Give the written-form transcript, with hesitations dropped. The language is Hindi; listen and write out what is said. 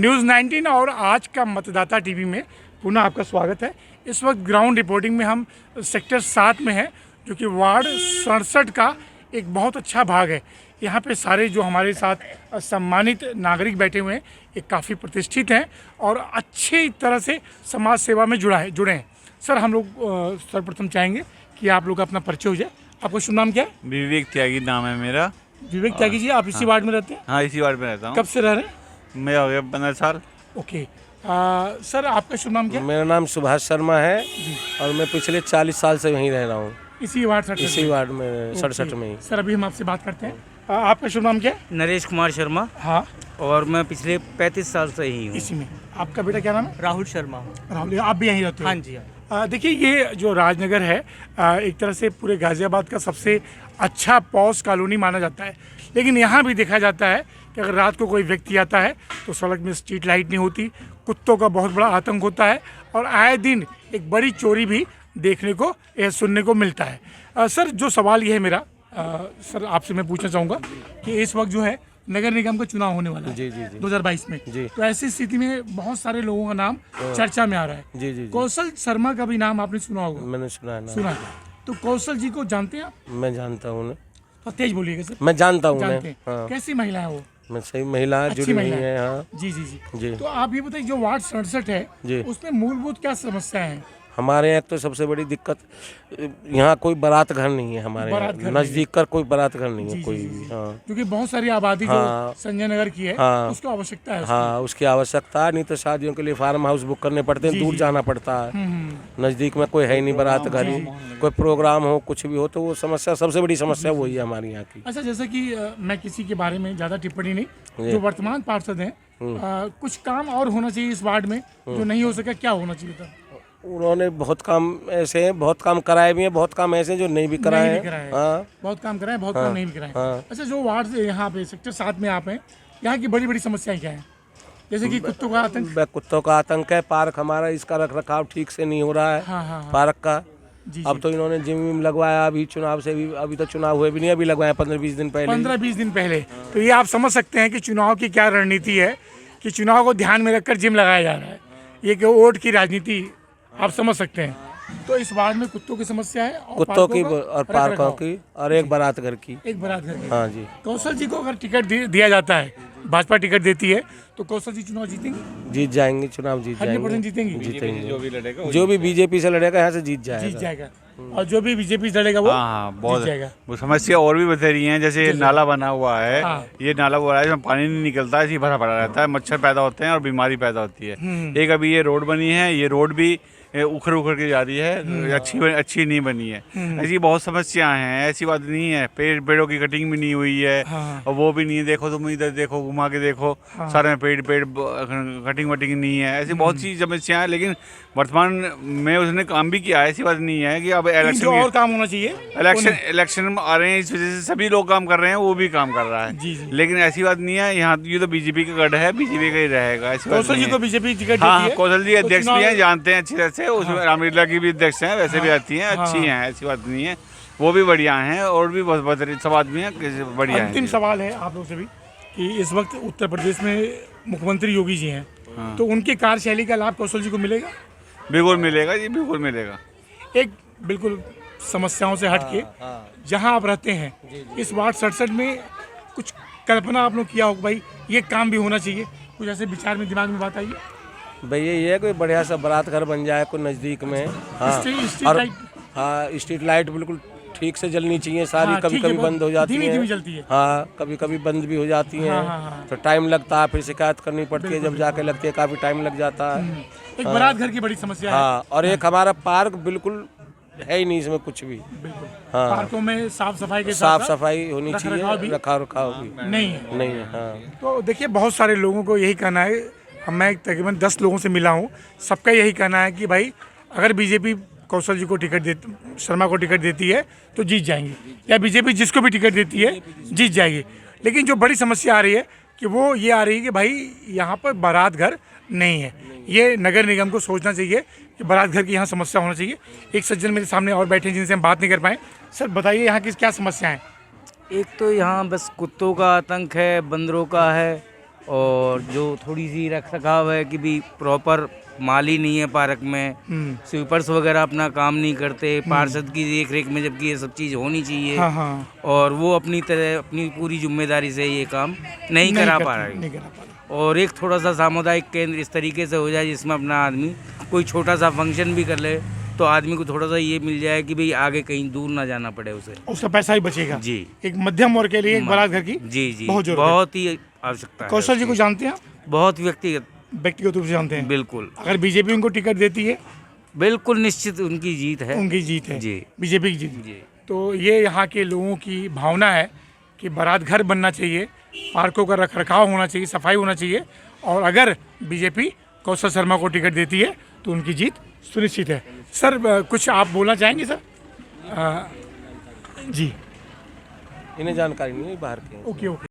न्यूज़ 19 और आज का मतदाता टीवी में पुनः आपका स्वागत है। इस वक्त ग्राउंड रिपोर्टिंग में हम सेक्टर 7 में हैं, जो कि वार्ड 67 का एक बहुत अच्छा भाग है। यहाँ पे सारे जो हमारे साथ सम्मानित नागरिक बैठे हुए हैं, ये काफ़ी प्रतिष्ठित हैं और अच्छी तरह से समाज सेवा में जुड़े हैं। सर, हम लोग सर्वप्रथम चाहेंगे कि आप लोग का अपना परिचय हो जाए। आपका शुभ नाम क्या है? विवेक त्यागी नाम है मेरा। विवेक त्यागी जी, आप इसी वार्ड में रहते हैं? हाँ, इसी वार्ड में रहता हूँ। कब से रह रहे हैं? मैं हो गया 15 साल। ओके। सर, आपका शुभ नाम क्या है? मेरा नाम सुभाष शर्मा है और मैं पिछले 40 साल से वहीं रह रहा हूँ, इसी वार्ड 67 इसी वार्ड में 67 में ही। सर, अभी हम आपसे बात करते हैं। आपका शुभ नाम क्या है? नरेश कुमार शर्मा। हाँ, और मैं पिछले 35 साल से ही हूँ। इसी में। आपका बेटा क्या नाम है? राहुल शर्मा। राहुल, आप भी यहीं रहते हो? हाँ जी, हाँ। देखिए, ये जो राजनगर है एक तरह से पूरे गाज़ियाबाद का सबसे अच्छा पॉश कॉलोनी माना जाता है। लेकिन यहाँ भी देखा जाता है कि अगर रात को कोई व्यक्ति आता है तो सड़क में स्ट्रीट लाइट नहीं होती, कुत्तों का बहुत बड़ा आतंक होता है और आए दिन एक बड़ी चोरी भी देखने को या सुनने को मिलता है। सर, जो सवाल ये है मेरा, सर आपसे मैं पूछना चाहूँगा कि इस वक्त जो है नगर निगम का चुनाव होने वाला है जी 2022 में। जी। तो ऐसी स्थिति में बहुत सारे लोगों का नाम चर्चा में आ रहा है। जी। कौशल शर्मा का भी नाम आपने सुना होगा? मैंने सुना है ना। सुना है। तो कौशल जी को जानते हैं आप? मैं जानता हूँ ना। तो तेज बोलिएगा सर। मैं जानता हूँ जानते हैं। हाँ। कैसी महिला है वो? मैं सही महिला अच्छी जुड़ी हुई महिला है। हाँ जी। जी। तो आप ये बताइए, जो वार्ड 67 है जी। उसमें मूलभूत क्या समस्या है? हमारे यहाँ तो सबसे बड़ी दिक्कत, यहाँ कोई बारात घर नहीं है। हमारे बारात घर यहाँ नहीं नजदीक कर कोई बारात घर नहीं है जी, कोई जी, भी। जी। हाँ क्योंकि बहुत सारी आबादी हाँ। जो संजय नगर की है, हाँ। उसको आवश्यकता है उसकी। हाँ, उसकी आवश्यकता है। नहीं तो शादियों के लिए फार्म हाउस बुक करने पड़ते हैं, जी, दूर जी। जाना पड़ता है। नज़दीक में कोई है ही नहीं बारात घर ही। कोई प्रोग्राम हो, कुछ भी हो, तो वो समस्या, सबसे बड़ी समस्या वही है हमारे यहाँ की। अच्छा, जैसे कि मैं किसी के बारे में ज़्यादा टिप्पणी नहीं, जो वर्तमान पार्षद हैं, कुछ काम और होना चाहिए इस वार्ड में जो नहीं हो सका, क्या होना चाहिए था? उन्होंने बहुत काम ऐसे हैं, बहुत काम कराए भी हैं, बहुत काम ऐसे हैं जो नहीं भी कराए नहीं भी हैं। कराए हैं। हाँ बहुत काम कराए, बहुत काम नहीं भी कराए। हाँ। अच्छा, जो वार्ड से यहाँ पे सेक्टर 7 में आप हैं, यहाँ की बड़ी बड़ी समस्याएं क्या हैं? जैसे कि कुत्तों का आतंक। कुत्तों का आतंक है। पार्क हमारा, इसका रख रखाव ठीक से नहीं हो रहा है। हाँ। पार्क का जी। अब तो इन्होंने जिम विम लगवाया, अभी चुनाव से भी, अभी तो चुनाव हुए भी नहीं, अभी लगवाया 15-20 दिन पहले। 15-20 दिन पहले। तो ये आप समझ सकते हैं कि चुनाव की क्या रणनीति है, कि चुनाव को ध्यान में रखकर जिम लगाया जा रहा है। ये कि वोट की राजनीति, आप समझ सकते हैं। तो इस वार्ड में कुत्तों की समस्या है, और कुत्तों की पार्कों और का पार्कों रखरखाव। की और एक बारात घर की। एक बारात घर की। हाँ जी। कौशल जी को अगर टिकट दिया जाता है, भाजपा टिकट देती है, तो कौशल जी चुनाव जीतेंगे? जीत जाएंगे, चुनाव जीत 100% जाएंगे। जीतेंगे। जो भी बीजेपी से लड़ेगा यहाँ से जीत जीत जाएगा। जाएगा। और जो भी बीजेपी से लड़ेगा वो हाँ, बहुत जीत जाएगा। वो समस्या और भी बतेरी हैं। जैसे ये नाला बना हुआ है, हाँ। ये नाला हुआ है, इसमें पानी नहीं निकलता है, ऐसे ही भरा पड़ा रहता है, मच्छर पैदा होते हैं और बीमारी पैदा होती है। एक अभी ये रोड बनी है, ये रोड भी उखड़ के जा रही है, अच्छी नहीं बनी है। ऐसी बहुत समस्याएं हैं, ऐसी बात नहीं है। पेड़ों की कटिंग भी नहीं हुई है, हाँ। और वो भी नहीं है। देखो तुम इधर देखो, घुमा के देखो, सारे में पेड़ कटिंग वटिंग नहीं है। ऐसी बहुत सी समस्याएं हैं, लेकिन वर्तमान में उसने काम भी किया है। ऐसी बात नहीं है कि अब जो और काम होना चाहिए। इलेक्शन आ रहे हैं, इस वजह से सभी लोग काम कर रहे हैं, वो भी काम कर रहा है। जी। लेकिन ऐसी बात नहीं है। यहाँ ये तो बीजेपी का गढ़ है, बीजेपी का ही रहेगा। ऐसी बात कौशल नहीं जी है। को बीजेपी टिकट देती हाँ, है। कौशल जी तो अध्यक्ष भी हैं, चुनाव- जानते हैं अच्छी तरह से। उसमें रामलीला की भी अध्यक्ष हैं, वैसे भी आती हैं, अच्छी हैं, ऐसी बात नहीं है। वो भी बढ़िया हैं, और भी बहुत सब आदमी हैं, बढ़िया अंतिम हैं। सवाल है आप लोग से भी कि इस वक्त उत्तर प्रदेश में मुख्यमंत्री योगी जी हैं, तो उनकी कार्यशैली का लाभ कौशल जी को मिलेगा? बिल्कुल मिलेगा जी, बिल्कुल मिलेगा। एक बिल्कुल समस्याओं से हट के जहाँ आप रहते हैं, इस वार्ड 67 में कुछ कल्पना आप लोग किया हो कि भाई ये काम भी होना चाहिए, कुछ ऐसे विचार में दिमाग में बात आई है? भैया ये है कोई बढ़िया सा बारात घर बन जाए कोई नज़दीक में। हाँ स्ट्रीट और लाइट। हाँ, स्ट्रीट लाइट बिल्कुल ठीक से जलनी चाहिए सारी। हाँ, कभी ठीक है, कभी बहुत बंद हो जाती धीमी है। जलती है। हाँ, कभी कभी बंद भी हो जाती हैं। हाँ। तो टाइम लगता है, फिर शिकायत करनी पड़ती है, जब जाके लगती है काफ़ी टाइम लग जाता है। एक बारात घर की बड़ी समस्या है। हाँ, और एक हमारा पार्क बिल्कुल है ही नहीं इसमें कुछ भी। बिल्कुल। हाँ। पार्कों में साफ सफाई के साफ साथ सफाई होनी रखरखाव भी चाहिए, रखाव भी नहीं है। नहीं है। हाँ तो देखिए, बहुत सारे लोगों को यही कहना है, मैं तकरीबन 10 लोगों से मिला हूँ, सबका यही कहना है कि भाई अगर बीजेपी कौशल जी को शर्मा को टिकट देती है तो जीत जाएंगे, या बीजेपी जिसको भी टिकट देती है जीत जाएगी। लेकिन जो बड़ी समस्या आ रही है कि वो ये आ रही है कि भाई यहाँ पर बारात घर नहीं है। ये नगर निगम को सोचना चाहिए कि बारात घर की यहाँ समस्या होना चाहिए। एक सज्जन मेरे सामने और बैठे हैं जिनसे हम बात नहीं कर पाए। सर बताइए, यहाँ की क्या समस्या है? एक तो यहाँ बस कुत्तों का आतंक है, बंदरों का है, और जो थोड़ी सी रख रखाव है कि भी प्रॉपर माली नहीं है पार्क में, स्वीपर्स वगैरह अपना काम नहीं करते पार्षद की देख रेख में, जबकि ये सब चीज़ होनी चाहिए। हाँ हाँ और वो अपनी तरह अपनी पूरी जिम्मेदारी से ये काम नहीं करा पा रहे। नहीं करा पा रहे। और एक थोड़ा सा सामुदायिक केंद्र इस तरीके से हो जाए जिसमें अपना आदमी कोई छोटा सा फंक्शन भी कर ले तो आदमी को थोड़ा सा ये मिल जाए कि भाई आगे कहीं दूर ना जाना पड़े उसे। उसका पैसा ही बचेगा। जी एक मध्यम वर्ग के लिए एक बारात घर की जी जी बहुत जरूरत है। बहुत ही आवश्यकता है। कौशल जी को जानते हैं आप? बहुत व्यक्तिगत, व्यक्तिगत रूप से जानते हैं। बिल्कुल अगर बीजेपी उनको टिकट देती है बिल्कुल निश्चित उनकी जीत है। उनकी जीत है। जी बीजेपी की जीत। जी तो ये यहाँ के लोगों की भावना है कि बारात घर बनना चाहिए, पार्कों का रख रखाव होना चाहिए, सफाई होना चाहिए, और अगर बीजेपी कौशल शर्मा को टिकट देती है तो उनकी जीत सुनिश्चित है। सर कुछ आप बोलना चाहेंगे सर? जी इन्हें जानकारी नहीं है बाहर के। Okay okay.